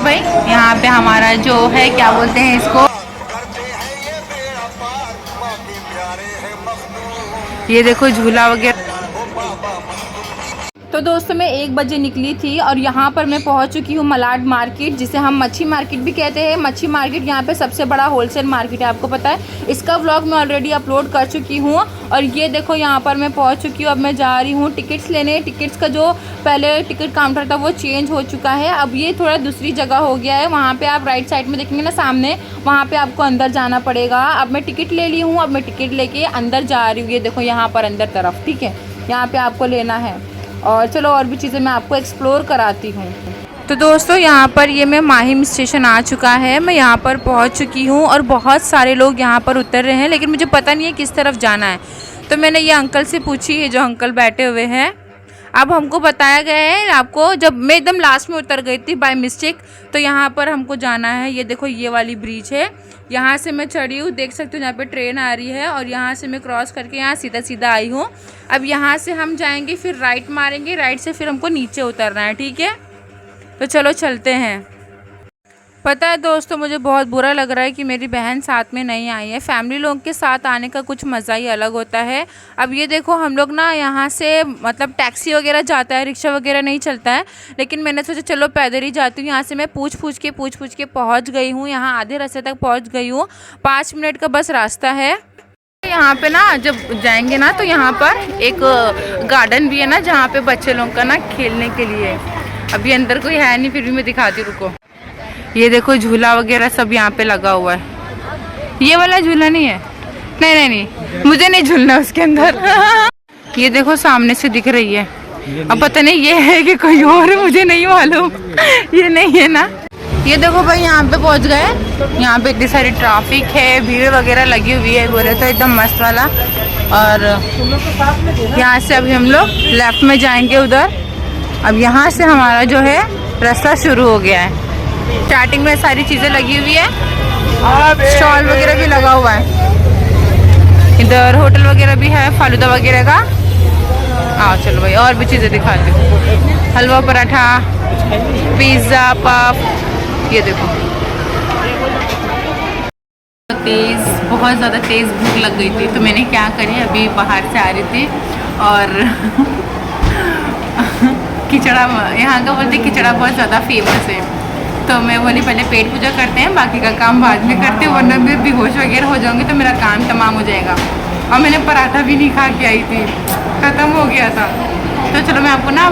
भाई यहाँ पे हमारा जो है क्या बोलते हैं इसको, ये देखो झूला वगैरह। तो दोस्तों मैं 1 बजे निकली थी और यहाँ पर मैं पहुँच चुकी हूँ मलाड मार्केट, जिसे हम मच्छी मार्केट भी कहते हैं। मच्छी मार्केट यहाँ पे सबसे बड़ा होलसेल मार्केट है, आपको पता है। इसका व्लॉग मैं ऑलरेडी अपलोड कर चुकी हूँ। और ये देखो यहाँ पर मैं पहुँच चुकी हूँ। अब मैं जा रही हूँ टिकट्स लेने। टिकट्स का जो पहले टिकट काउंटर था वो चेंज हो चुका है, अब ये थोड़ा दूसरी जगह हो गया है। वहाँ पर आप राइट साइड में देखेंगे ना सामने, वहाँ पर आपको अंदर जाना पड़ेगा। अब मैं टिकट ले ली हूँ, अब मैं टिकट लेके अंदर जा रही हूँ। ये देखो यहाँ पर अंदर तरफ, ठीक है, यहाँ पर आपको लेना है। और चलो और भी चीज़ें मैं आपको एक्सप्लोर कराती हूँ। तो दोस्तों यहाँ पर ये मैं माहिम स्टेशन आ चुका है, मैं यहाँ पर पहुँच चुकी हूँ और बहुत सारे लोग यहाँ पर उतर रहे हैं, लेकिन मुझे पता नहीं है किस तरफ जाना है। तो मैंने ये अंकल से पूछी, ये जो अंकल बैठे हुए हैं। अब हमको बताया गया है, आपको जब मैं एकदम लास्ट में उतर गई थी बाय मिस्टेक, तो यहाँ पर हमको जाना है। ये देखो ये वाली ब्रिज है, यहाँ से मैं चढ़ी हूँ, देख सकते हो यहाँ पे ट्रेन आ रही है। और यहाँ से मैं क्रॉस करके यहाँ सीधा सीधा आई हूँ। अब यहाँ से हम जाएंगे, फिर राइट मारेंगे, राइट से फिर हमको नीचे उतरना है, ठीक है। तो चलो चलते हैं। पता है दोस्तों, मुझे बहुत बुरा लग रहा है कि मेरी बहन साथ में नहीं आई है। फैमिली लोग के साथ आने का कुछ मज़ा ही अलग होता है। अब ये देखो हम लोग ना यहाँ से मतलब टैक्सी वगैरह जाता है, रिक्शा वगैरह नहीं चलता है, लेकिन मैंने सोचा चलो पैदल ही जाती हूँ। यहाँ से मैं पूछ पूछ के पहुँच गई हूँ, यहाँ आधे रास्ते तक पहुँच गई हूँ। 5 मिनट का बस रास्ता है। यहाँ पे ना जब जाएंगे ना तो यहाँ पर एक गार्डन भी है ना, जहाँ पे बच्चे लोग का ना खेलने के लिए। अभी अंदर कोई है नहीं, फिर भी मैं दिखाती, रुको। ये देखो झूला वगैरह सब यहाँ पे लगा हुआ है। ये वाला झूला नहीं है, नहीं नहीं नहीं, मुझे नहीं झूलना उसके अंदर। ये देखो सामने से दिख रही है, अब पता नहीं ये है कि कोई और, मुझे नहीं मालूम। ये नहीं है ना। ये देखो भाई यहाँ पे पहुँच गए। यहाँ पे इतनी सारी ट्रैफिक है, भीड़ वगैरह लगी हुई है, बोले तो एकदम मस्त वाला। और यहाँ से अभी हम लोग लेफ्ट में जाएंगे उधर। अब यहाँ से हमारा जो है रास्ता शुरू हो गया है। स्टार्टिंग में सारी चीज़ें लगी हुई है, स्टॉल वगैरह भी लगा हुआ है। इधर होटल वगैरह भी है, फालूदा वगैरह का। आओ चलो भाई और भी चीज़ें दिखाती हूँ। हलवा पराठा, पिज़्ज़ा, पफ। ये देखो तेज़, बहुत ज़्यादा तेज़ भूख लग गई थी, तो मैंने क्या करी, अभी बाहर से आ रही थी और खिचड़ा, यहाँ का बोलते खिचड़ा बहुत ज़्यादा फेमस है। तो मैं बोली पहले पेट पूजा करते हैं, बाकी का काम बाद में करते हैं, वरना मैं बेहोश वगैरह हो जाऊँगी तो मेरा काम तमाम हो जाएगा। और मैंने पराठा भी नहीं खा के आई थी, ख़त्म हो गया था। तो चलो मैं आपको ना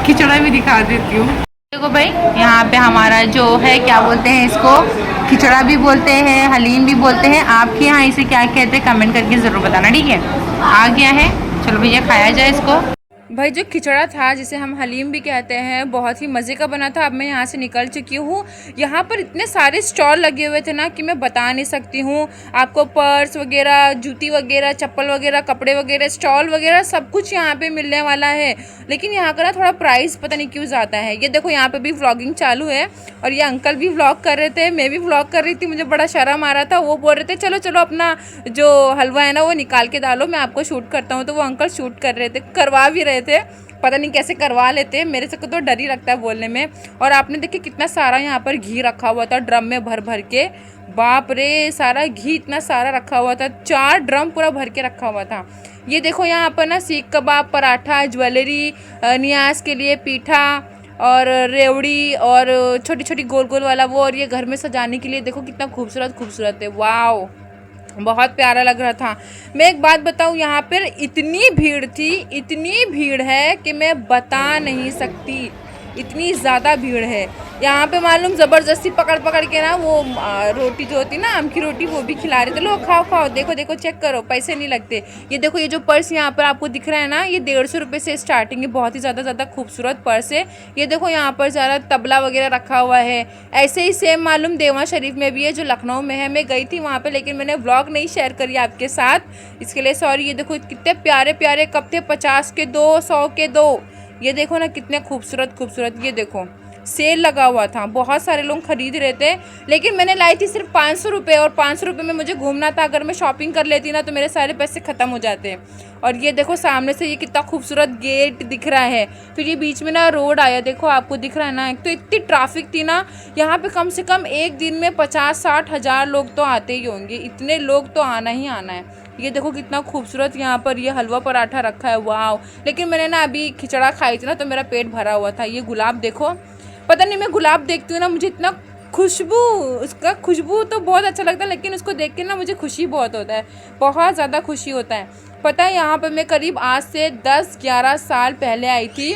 खिचड़ा भी दिखा देती हूँ। देखो भाई यहाँ पे हमारा जो है क्या बोलते हैं इसको, खिचड़ा भी बोलते हैं, हलीम भी बोलते हैं। आपके यहाँ इसे क्या कहते हैं कमेंट करके ज़रूर बताना, ठीक है। आ गया है, चलो भैया खाया जाए इसको। भाई जो खिचड़ा था, जिसे हम हलीम भी कहते हैं, बहुत ही मज़े का बना था। अब मैं यहाँ से निकल चुकी हूँ। यहाँ पर इतने सारे स्टॉल लगे हुए थे ना कि मैं बता नहीं सकती हूँ आपको। पर्स वगैरह, जूती वगैरह, चप्पल वगैरह, कपड़े वगैरह, स्टॉल वगैरह सब कुछ यहाँ पे मिलने वाला है। लेकिन यहाँ का ना थोड़ा प्राइस पता नहीं क्यों ज़्यादा है। ये देखो यहाँ पर भी व्लॉगिंग चालू है और ये अंकल भी व्लॉग कर रहे थे, मैं भी व्लॉग कर रही थी। मुझे बड़ा शर्म आ रहा था। वो बोल रहे थे चलो चलो अपना जो हलवा है ना वो निकाल के डालो, मैं आपको शूट करता हूँ। तो वो अंकल शूट कर रहे थे, करवा भी रहे थे, पता नहीं कैसे करवा लेते हैं, मेरे से तो डर ही लगता है बोलने में। और आपने देखिए कितना सारा यहाँ पर घी रखा हुआ था ड्रम में भर भर के, बाप रे, सारा घी इतना सारा रखा हुआ था, 4 ड्रम पूरा भर के रखा हुआ था। ये देखो यहाँ पर ना सीख कबाब, पराठा, ज्वेलरी, नियाज के लिए पीठा और रेवड़ी और छोटी छोटी गोल गोल वाला वो, और ये घर में सजाने के लिए देखो कितना खूबसूरत खूबसूरत है, वाओ, बहुत प्यारा लग रहा था। मैं एक बात बताऊँ, यहाँ पर इतनी भीड़ थी, इतनी भीड़ है कि मैं बता नहीं सकती, इतनी ज़्यादा भीड़ है यहाँ पे। मालूम ज़बरदस्ती पकड़ पकड़ के ना वो रोटी जो होती ना, आम की रोटी, वो भी खिला रहे थे। लो खाओ खाओ, देखो देखो चेक करो, पैसे नहीं लगते। ये देखो ये जो पर्स यहाँ पर आपको दिख रहा है ना, ये 150 रुपये से स्टार्टिंग है। बहुत ही ज़्यादा खूबसूरत पर्स है। ये देखो यहाँ पर ज़्यादा तबला वगैरह रखा हुआ है। ऐसे ही सेम मालूम देवा शरीफ में भी है, जो लखनऊ में है। मैं गई थी वहाँ पर, लेकिन मैंने व्लॉग नहीं शेयर करी आपके साथ, इसके लिए सॉरी। ये देखो कितने प्यारे प्यारे कप थे, 50 के 2, 100 के 2। ये देखो ना कितने खूबसूरत खूबसूरत, ये देखो सेल लगा हुआ था, बहुत सारे लोग खरीद रहे थे। लेकिन मैंने लाई थी सिर्फ 500 रुपये, और 500 रुपये में मुझे घूमना था। अगर मैं शॉपिंग कर लेती ना तो मेरे सारे पैसे ख़त्म हो जाते। और ये देखो सामने से ये कितना खूबसूरत गेट दिख रहा है। फिर ये बीच में ना रोड आया, देखो आपको दिख रहा है ना। एक तो इतनी ट्रैफिक थी ना यहाँ पे, कम से कम एक दिन में 50-60 हज़ार लोग तो आते ही होंगे। इतने लोग तो आना ही आना है। ये देखो कितना खूबसूरत यहाँ पर ये हलवा पराठा रखा है, वाह। लेकिन मैंने ना अभी खिचड़ा खाई थी ना तो मेरा पेट भरा हुआ था। ये गुलाब देखो, पता नहीं मैं गुलाब देखती हूँ ना मुझे इतना खुशबू, उसका खुशबू तो बहुत अच्छा लगता है, लेकिन उसको देख के ना मुझे खुशी बहुत होता है, बहुत ज़्यादा खुशी होता है। पता है यहाँ पर मैं करीब आज से 10-11 साल पहले आई थी,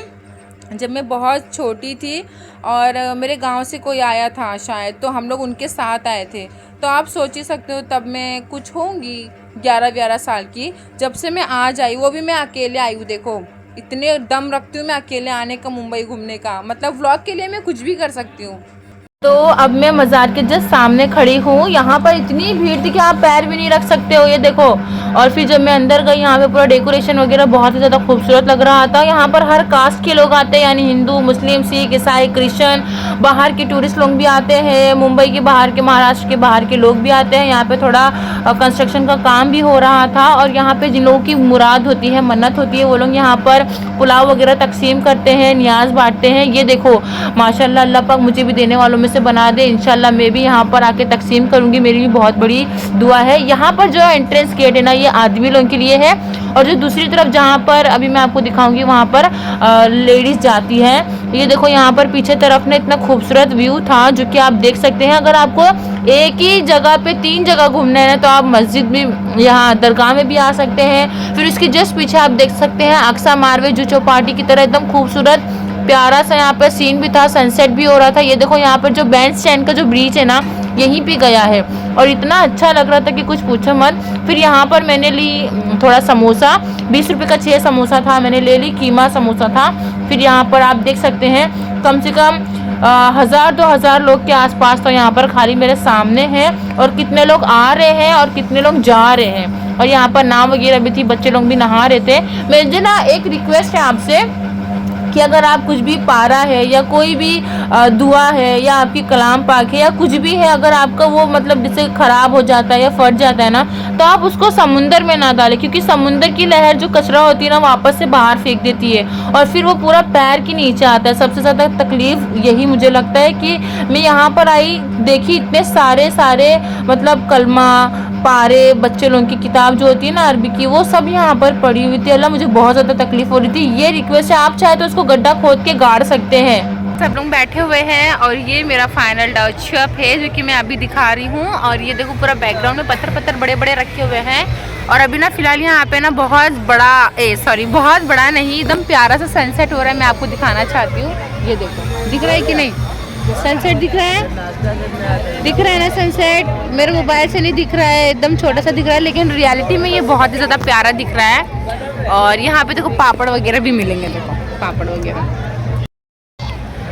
जब मैं बहुत छोटी थी। और मेरे गांव से कोई आया था शायद, तो हम लोग उनके साथ आए थे। तो आप सोच ही सकते हो तब मैं कुछ होंगी 11-12 साल की। जब से मैं आज आई, वो भी मैं अकेले आई हूँ। देखो इतने दम रखती हूँ मैं अकेले आने का, मुंबई घूमने का। मतलब व्लॉग के लिए मैं कुछ भी कर सकती हूँ। तो अब मैं मज़ार के जस्ट सामने खड़ी हूँ। यहाँ पर इतनी भीड़ थी कि आप पैर भी नहीं रख सकते हो, ये देखो। और फिर जब मैं अंदर गई, यहाँ पे पूरा डेकोरेशन वगैरह बहुत ही ज़्यादा खूबसूरत लग रहा था। यहाँ पर हर कास्ट के लोग आते हैं, यानी हिंदू, मुस्लिम, सिख, ईसाई, क्रिश्चियन, बाहर के टूरिस्ट लोग भी आते हैं, मुंबई के बाहर के, महाराष्ट्र के बाहर के लोग भी आते हैं। यहाँ पे थोड़ा कंस्ट्रक्शन का काम भी हो रहा था। और यहाँ पे जिन लोगों की मुराद होती है, मन्नत होती है, वो लोग यहाँ पर पुलाव वगैरह तकसीम करते हैं, नियाज बांटते हैं। ये देखो माशाल्लाह, अल्लाह पाक मुझे भी देने वालों में से बना दे। इंशाल्लाह मैं भी यहाँ पर आके तकसीम करूँगी, मेरी भी बहुत बड़ी दुआ है। यहाँ पर जो एंट्रेंस गेट है ना, ये आदमी लोगों के लिए है। और जो दूसरी तरफ जहाँ पर अभी मैं आपको दिखाऊंगी, वहाँ पर लेडीज़ जाती है। ये देखो यहाँ पर पीछे तरफ ना इतना खूबसूरत व्यू था, जो कि आप देख सकते हैं। अगर आपको एक ही जगह पे 3 जगह घूमना है ना, तो आप मस्जिद भी, यहाँ दरगाह में भी आ सकते हैं। फिर उसके जस्ट पीछे आप देख सकते हैं अक्सा मारवे जो चौपाटी की तरह एकदम खूबसूरत प्यारा सा यहाँ पर सीन भी था, सनसेट भी हो रहा था। ये देखो यहाँ पर जो बैंड स्टैंड का जो ब्रिज है ना, यहीं पे गया है, और इतना अच्छा लग रहा था कि कुछ पूछो मत। फिर यहाँ पर मैंने ली थोड़ा समोसा, 20 रुपये का 6 समोसा था, मैंने ले ली, कीमा समोसा था। फिर यहाँ पर आप देख सकते हैं कम से कम 1000-2000 लोग के आसपास तो यहाँ पर खाली मेरे सामने हैं। और कितने लोग आ रहे हैं और कितने लोग जा रहे हैं। और यहाँ पर नाव वगैरह भी थी, बच्चे लोग भी नहा रहे थे। मुझे ना एक रिक्वेस्ट है आपसे कि अगर आप कुछ भी पारा है या कोई भी दुआ है या आपकी कलाम पाक है या कुछ भी है, अगर आपका वो मतलब जैसे ख़राब हो जाता है या फट जाता है ना, तो आप उसको समुंदर में ना डालें, क्योंकि समुंदर की लहर जो कचरा होती है ना, वापस से बाहर फेंक देती है और फिर वो पूरा पैर के नीचे आता है। सबसे ज़्यादा तकलीफ़ यही मुझे लगता है कि मैं यहाँ पर आई, देखी इतने सारे मतलब कलमा, पारे, बच्चे लोगों की किताब जो होती है ना अरबी की, वो सब यहाँ पर पड़ी हुई थी। अल्लाह, मुझे बहुत ज़्यादा तकलीफ़ हो रही थी। ये रिक्वेस्ट है, आप चाहे तो उसको गड्ढा खोद के गाड़ सकते हैं। सब लोग बैठे हुए हैं और ये मेरा फाइनल टचअप है जो कि मैं अभी दिखा रही हूँ। और ये देखो पूरा बैकग्राउंड में पत्थर बड़े रखे हुए हैं। और अभी ना फिलहाल यहाँ पे ना बहुत बड़ा नहीं, एकदम प्यारा सा सनसेट हो रहा है। मैं आपको दिखाना चाहती हूँ, ये देखो, दिख रहा है कि नहीं? सनसेट दिख रहा है ना सनसेट? मेरे मोबाइल से नहीं दिख रहा है, एकदम छोटा सा दिख रहा है, लेकिन रियलिटी में ये बहुत ही ज़्यादा प्यारा दिख रहा है। और यहाँ पे देखो पापड़ वगैरह भी मिलेंगे, देखो पापड़ वगैरह।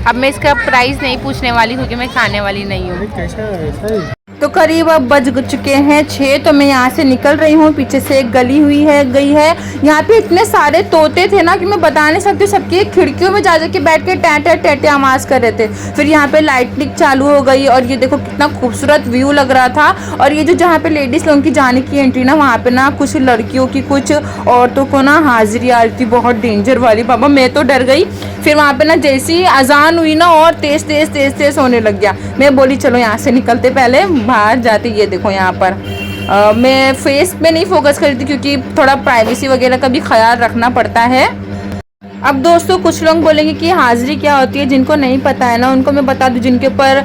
अब मैं इसका प्राइस नहीं पूछने वाली क्योंकि मैं खाने वाली नहीं हूँ। तो करीब अब बज चुके हैं 6, तो मैं यहाँ से निकल रही हूँ। पीछे से एक गली गई है। यहाँ पे इतने सारे तोते थे ना कि मैं बता नहीं सकती, सबकी खिड़कियों में जा के बैठ के टैटे आवाज़ कर रहे थे। फिर यहाँ पे लाइटिंग चालू हो गई और ये देखो कितना खूबसूरत व्यू लग रहा था। और ये जो जहाँ पे लेडीज़ लोगों की जाने की एंट्री ना, वहाँ पे ना कुछ लड़कियों की, कुछ औरतों को ना हाजिरी आ रही थी, बहुत डेंजर वाली। बाबा मैं तो डर गई। फिर वहाँ पे ना जैसी अजान हुई ना, और तेज़ होने लग गया। मैं बोली चलो यहाँ से निकलते पहले बाहर जाते। ये देखो यहाँ पर मैं फेस पे नहीं फोकस कर रही थी क्योंकि थोड़ा प्राइवेसी वगैरह का भी ख्याल रखना पड़ता है। अब दोस्तों कुछ लोग बोलेंगे कि हाजिरी क्या होती है, जिनको नहीं पता है ना उनको मैं बता दूं। जिनके ऊपर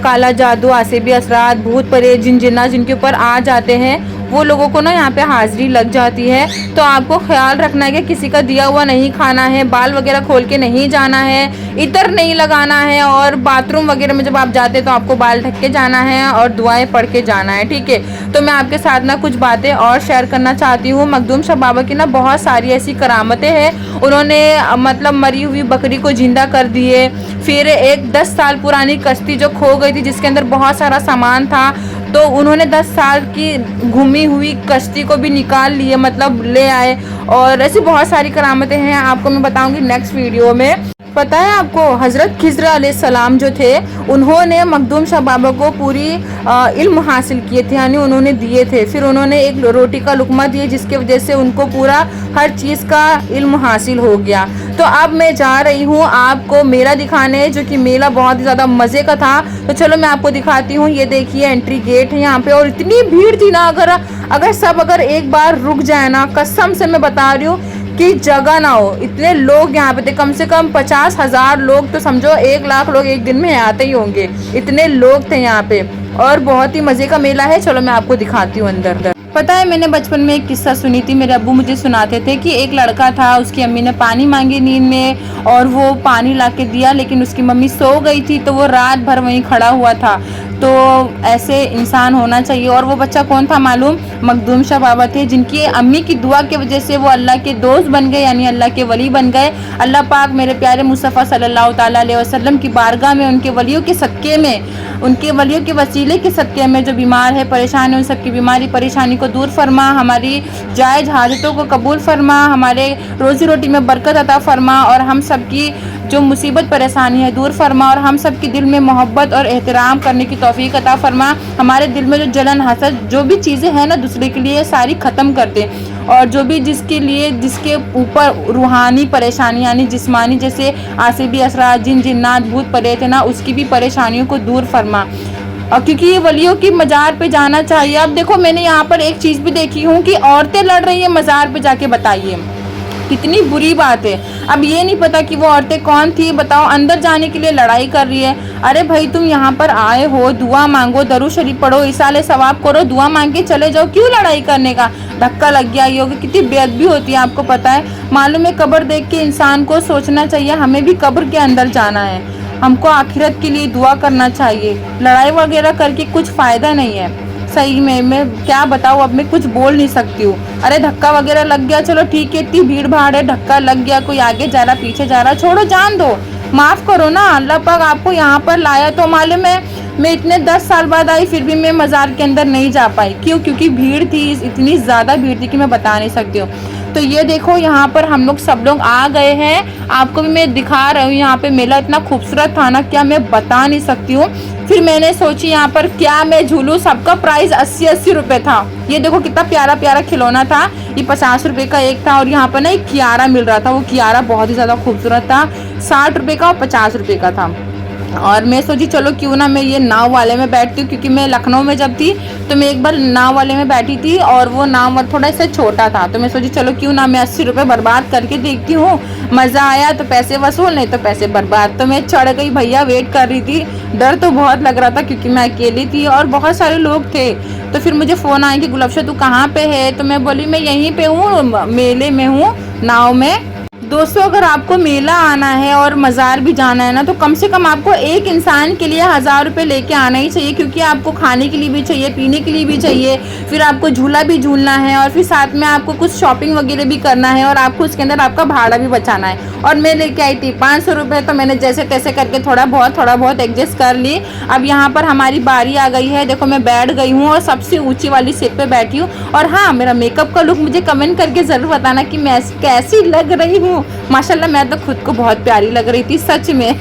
काला जादू, आसेबी असरात, भूत परे, जिन जिन्ना जिनके ऊपर आ जाते हैं, वो लोगों को ना यहाँ पे हाजिरी लग जाती है। तो आपको ख्याल रखना है कि किसी का दिया हुआ नहीं खाना है, बाल वगैरह खोल के नहीं जाना है, इतर नहीं लगाना है, और बाथरूम वगैरह में जब आप जाते हैं तो आपको बाल ढक के जाना है और दुआएं पढ़ के जाना है, ठीक है। तो मैं आपके साथ ना कुछ बातें और शेयर करना चाहती हूँ। मखदूम शाह बाबा की ना बहुत सारी ऐसी करामतें हैं। उन्होंने मतलब मरी हुई बकरी को जिंदा कर दिए। फिर एक 10 साल पुरानी कश्ती जो खो गई थी, जिसके अंदर बहुत सारा सामान था, तो उन्होंने 10 साल की घूमी हुई कश्ती को भी निकाल लिए, मतलब ले आए। और ऐसी बहुत सारी करामतें हैं, आपको मैं बताऊंगी नेक्स्ट वीडियो में। पता है आपको, हज़रत खिज़र अलैहिस्सलाम जो थे उन्होंने मखदूम शाह बाबा को पूरी इल्म हासिल किए थे, यानी उन्होंने दिए थे। फिर उन्होंने एक रोटी का लुकमा दिए जिसके वजह से उनको पूरा हर चीज़ का इल्म हासिल हो गया। तो अब मैं जा रही हूँ आपको मेला दिखाने, जो कि मेला बहुत ही ज़्यादा मज़े का था। तो चलो मैं आपको दिखाती हूँ। ये देखिए एंट्री गेट है यहाँ पे, और इतनी भीड़ थी ना, अगर एक बार रुक जाए ना, कसम से मैं बता रही हूँ कि जगह ना हो, इतने लोग यहाँ पे थे। कम से कम 50,000 लोग, तो समझो 1 लाख लोग एक दिन में आते ही होंगे, इतने लोग थे यहाँ पे। और बहुत ही मज़े का मेला है। चलो मैं आपको दिखाती हूँ अंदर। पता है, मैंने बचपन में एक किस्सा सुनी थी, मेरे अब्बू मुझे सुनाते थे कि एक लड़का था, उसकी अम्मी ने पानी मांगी नींद में और वो पानी ला के दिया, लेकिन उसकी मम्मी सो गई थी, तो वो रात भर वहीं खड़ा हुआ था। तो ऐसे इंसान होना चाहिए। और वो बच्चा कौन था मालूम? मखदूम शाह बाबा थे, जिनकी अम्मी की दुआ की वजह से वो अल्लाह के दोस्त बन गए, यानी अल्लाह के वली बन गए। अल्लाह पाक मेरे प्यारे मुस्तफ़ा सल्लल्लाहु ताला अलैहि वसल्लम की बारगाह में उनके वलियों के सदक़े में, उनके वलियों के वसीले के सदक़े में जो बीमार है, परेशान है, उन सबकी बीमारी परेशानी को दूर फरमा, हमारी जायज़ हाजतों को कबूल फरमा, हमारे रोज़ी रोटी में बरकत अता फरमा, और हम सब की जो मुसीबत परेशानी है दूर फरमा, और हम सब के दिल में मोहब्बत और एहतराम करने की तौफीक अता फरमा। हमारे दिल में जो जलन हसद जो भी चीज़ें हैं ना दूसरे के लिए, सारी ख़त्म कर दे। और जो भी जिसके ऊपर रूहानी परेशानी यानी जिस्मानी, जैसे आसिबी असरात, जिन्नात, भूत प्रेत है ना, उसकी भी परेशानियों को दूर फरमा। और क्योंकि ये वलियों की मज़ार पे जाना चाहिए। अब देखो, मैंने यहाँ पर एक चीज़ भी देखी हूँ कि औरतें लड़ रही है मज़ार पे जाके, बताइए कितनी बुरी बात है। अब ये नहीं पता कि वो औरतें कौन थी, बताओ, अंदर जाने के लिए लड़ाई कर रही है। अरे भाई, तुम यहाँ पर आए हो, दुआ मांगो, दरूद शरीफ पढ़ो, इसाले सवाब करो, दुआ मांग के चले जाओ, क्यों लड़ाई करने का? धक्का लग गया ये होगा, कितनी बेअदबी होती है आपको पता है? मालूम है, कब्र देख के इंसान को सोचना चाहिए हमें भी कब्र के अंदर जाना है, हमको आखिरत के लिए दुआ करना चाहिए। लड़ाई वगैरह करके कुछ फ़ायदा नहीं है। सही में मैं क्या बताऊँ, अब मैं कुछ बोल नहीं सकती हूँ। अरे धक्का वगैरह लग गया, चलो ठीक है, इतनी भीड़ भाड़ है, धक्का लग गया, कोई आगे जा रहा पीछे जा रहा, छोड़ो, जान दो, माफ़ करो ना। अल्लाह पाक आपको यहाँ पर लाया तो मालूम है, मैं इतने 10 साल बाद आई फिर भी मैं मज़ार के अंदर नहीं जा पाई। क्यों? क्योंकि भीड़ थी, इतनी ज़्यादा भीड़ थी कि मैं बता नहीं सकती हूँ। तो ये देखो, यहाँ पर हम लोग सब लोग आ गए हैं, आपको भी मैं दिखा रही हूँ। यहाँ पे मेला इतना खूबसूरत था ना, क्या मैं बता नहीं सकती हूँ। फिर मैंने सोची यहाँ पर क्या मैं झूलूँ, सबका प्राइस 80-80 रुपये था। ये देखो कितना प्यारा प्यारा खिलौना था, ये 50 रुपये का एक था। और यहाँ पर ना एक कियारा मिल रहा था, वो कियारा बहुत ही ज़्यादा खूबसूरत था, 60 रुपये का और 50 रुपये का था। और मैं सोची चलो क्यों ना मैं ये नाव वाले में बैठती हूँ, क्योंकि मैं लखनऊ में जब थी तो मैं एक बार नाव वाले में बैठी थी और वो नाव थोड़ा सा छोटा था। तो मैं सोची चलो क्यों ना मैं 80 रुपये बर्बाद करके देखती हूँ, मज़ा आया तो पैसे वसूल, नहीं तो पैसे बर्बाद। तो मैं चढ़ गई भैया, वेट कर रही थी, डर तो बहुत लग रहा था क्योंकि मैं अकेली थी और बहुत सारे लोग थे। तो फिर मुझे फ़ोन आया कि गुलफ्शा तू कहाँ पे है? तो मैं बोली मैं यहीं पे हूँ, मेले में हूँ, नाव में। दोस्तों, अगर आपको मेला आना है और मज़ार भी जाना है ना, तो कम से कम आपको एक इंसान के लिए 1000 रुपये लेके आना ही चाहिए, क्योंकि आपको खाने के लिए भी चाहिए, पीने के लिए भी चाहिए, फिर आपको झूला भी झूलना है, और फिर साथ में आपको कुछ शॉपिंग वगैरह भी करना है, और आपको उसके अंदर आपका भाड़ा भी बचाना है। और मैं लेके आई थी 500 रुपये, तो मैंने जैसे तैसे करके थोड़ा बहुत एडजस्ट कर ली। अब यहाँ पर हमारी बारी आ गई है, देखो मैं बैठ गई हूँ और सबसे ऊँची वाली सीट पर बैठी हूँ। और हाँ, मेरा मेकअप का लुक मुझे कमेंट करके ज़रूर बताना कि मैं कैसी लग रही हूँ। माशाल्लाह, मैं तो खुद को बहुत प्यारी लग रही थी सच में।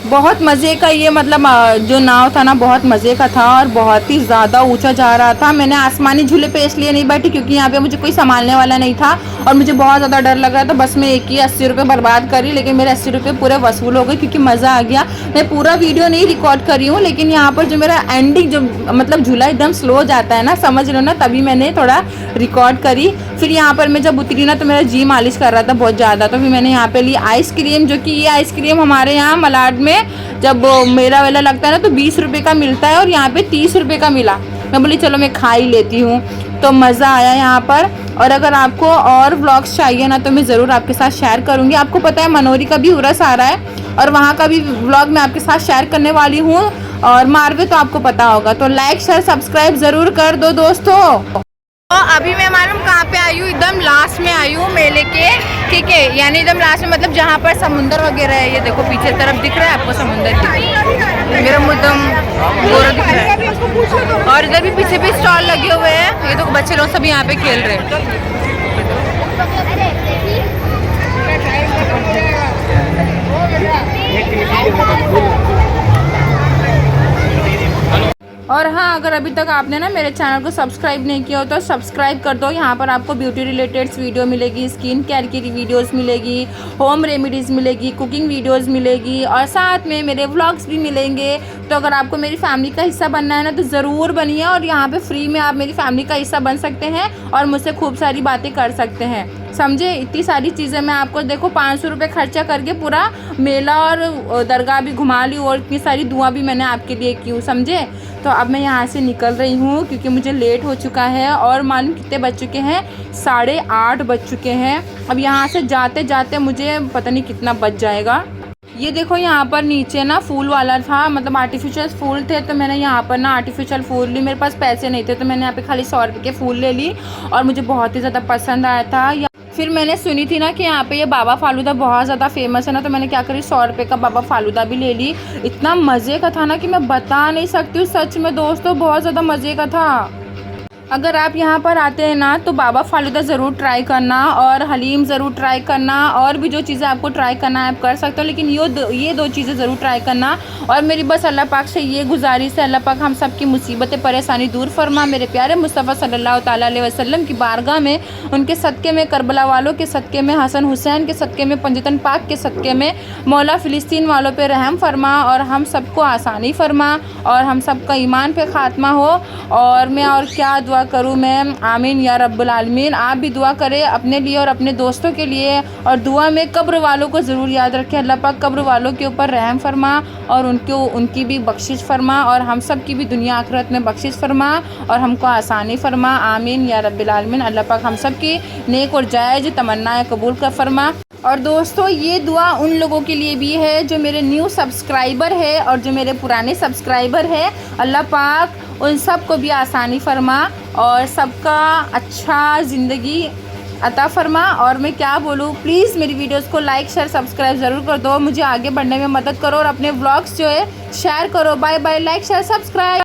बहुत मज़े का ये मतलब जो नाव था ना, बहुत मज़े का था और बहुत ही ज़्यादा ऊंचा जा रहा था। मैंने आसमानी झूले पे इसलिए नहीं बैठी क्योंकि यहाँ पे मुझे कोई संभालने वाला नहीं था और मुझे बहुत ज़्यादा डर लग रहा था। बस मैं एक ही 80 रुपये बर्बाद करी, लेकिन मेरे 80 रुपये पूरे वसूल हो गए क्योंकि मज़ा आ गया। मैं पूरा वीडियो नहीं रिकॉर्ड करी हूँ, लेकिन यहाँ पर जो मेरा एंडिंग जो मतलब झूला एकदम स्लो जाता है ना, समझ लो ना, तभी मैंने थोड़ा रिकॉर्ड करी। फिर यहाँ पर मैं जब उतरी ना तो मेरा जी मालिश कर रहा था बहुत ज़्यादा, तो फिर मैंने यहाँ पे ली आइसक्रीम, जो कि ये आइसक्रीम हमारे यहाँ मलाड में जब मेला वेला लगता है ना तो 20 रुपये का मिलता है और यहाँ पे 30 रुपये का मिला। मैं बोली चलो मैं खा ही लेती हूँ, तो मज़ा आया यहाँ पर। और अगर आपको और व्लॉग्स चाहिए ना तो मैं ज़रूर आपके साथ शेयर करूँगी। आपको पता है मनोरी का भी उर्स आ रहा है और वहाँ का भी व्लॉग मैं आपके साथ शेयर करने वाली हूँ। और मारवे तो आपको पता होगा, तो लाइक शेयर सब्सक्राइब ज़रूर कर दो दोस्तों। तो अभी मैं मालूम कहाँ पे आई हूँ, एकदम लास्ट में आई हूँ मेले के, ठीक है, यानी एकदम लास्ट में, मतलब जहाँ पर समुंदर वगैरह है। ये देखो पीछे तरफ दिख रहा है आपको समुंदर की, मेरा मुँह एकदम गोरा दिख रहा है। और इधर भी पीछे भी स्टॉल लगे हुए हैं, ये तो बच्चे लोग सब यहाँ पे खेल रहे हैं। और हाँ, अगर अभी तक आपने ना मेरे चैनल को सब्सक्राइब नहीं किया हो तो सब्सक्राइब कर दो। यहाँ पर आपको ब्यूटी रिलेटेड्स वीडियो मिलेगी, स्किन केयर की वीडियोस मिलेगी, होम रेमेडीज़ मिलेगी, कुकिंग वीडियोस मिलेगी और साथ में मेरे व्लॉग्स भी मिलेंगे। तो अगर आपको मेरी फैमिली का हिस्सा बनना है ना तो ज़रूर बनिए और यहाँ पे फ्री में आप मेरी फैमिली का हिस्सा बन सकते हैं और मुझसे खूब सारी बातें कर सकते हैं, समझे। इतनी सारी चीज़ें मैं आपको देखो 500 रुपये खर्चा करके पूरा मेला और दरगाह भी घुमा ली और इतनी सारी दुआ भी मैंने आपके लिए की, समझे। तो अब मैं यहाँ से निकल रही हूँ क्योंकि मुझे लेट हो चुका है और मालूम कितने बज चुके हैं, 8:30 बज चुके हैं। अब यहाँ से जाते जाते मुझे पता नहीं कितना बज जाएगा। ये देखो यहाँ पर नीचे ना फूल वाला था, मतलब आर्टिफिशियल फूल थे, तो मैंने यहाँ पर ना आर्टिफिशियल फूल ली। मेरे पास पैसे नहीं थे तो मैंने यहाँ पे खाली 100 रुपये के फूल ले ली और मुझे बहुत ही ज़्यादा पसंद आया था। फिर मैंने सुनी थी ना कि यहाँ पे ये बाबा फालूदा बहुत ज़्यादा फेमस है ना, तो मैंने क्या करी 100 रुपये का बाबा फालूदा भी ले ली। इतना मज़े का था ना कि मैं बता नहीं सकती हूँ, सच में दोस्तों बहुत ज़्यादा मज़े का था। अगर आप यहाँ पर आते हैं ना तो बाबा फालूदा ज़रूर ट्राई करना और हलीम ज़रूर ट्राई करना, और भी जो चीज़ें आपको ट्राई करना है आप कर सकते हो, लेकिन ये दो चीज़ें ज़रूर ट्राई करना। और मेरी बस अल्लाह पाक से ये गुजारिश है, अल्लाह पाक हम सब की मुसीबतें परेशानी दूर फरमा। मेरे प्यारे मुस्तफ़ा सल्लल्लाहु ताला अलैहि वसल्लम की बारगाह में, उनके सदक़े में, करबला वालों के सदक़े में, हसन हुसैन के सदक़े में, पंजतन पाक के सदक़े में मौला फ़िलिस्तीन वालों पे रहम फरमा और हम सबको आसानी फरमा और हम सबका ईमान पे ख़ात्मा हो। और मैं और क्या दुआ करूँ मैं, आमीन या रब्बुल आलमीन। आप भी दुआ करें अपने लिए और अपने दोस्तों के लिए, और दुआ में कब्र वालों को ज़रूर याद रखें। अल्लाह पाक कब्र वालों के ऊपर रहम फरमा और उनकी भी बख्शिश फरमा और हम सब की भी दुनिया आखिरत में बख्शिश फरमा और हमको आसानी फरमा, आमीन या रब्बुल आलमीन। अल्लाह पाक हम सब की नेक और जायज़ तमन्नाएं कबूल कर फरमा। और दोस्तों ये दुआ उन लोगों के लिए भी है जो मेरे न्यू सब्सक्राइबर है और जो मेरे पुराने सब्सक्राइबर है। अल्लाह पाक उन सब को भी आसानी फरमा और सबका अच्छा ज़िंदगी अता फरमा। और मैं क्या बोलूँ, प्लीज़ मेरी वीडियोस को लाइक शेयर सब्सक्राइब ज़रूर कर दो, मुझे आगे बढ़ने में मदद करो और अपने व्लॉग्स जो है शेयर करो। Bye bye, like share subscribe.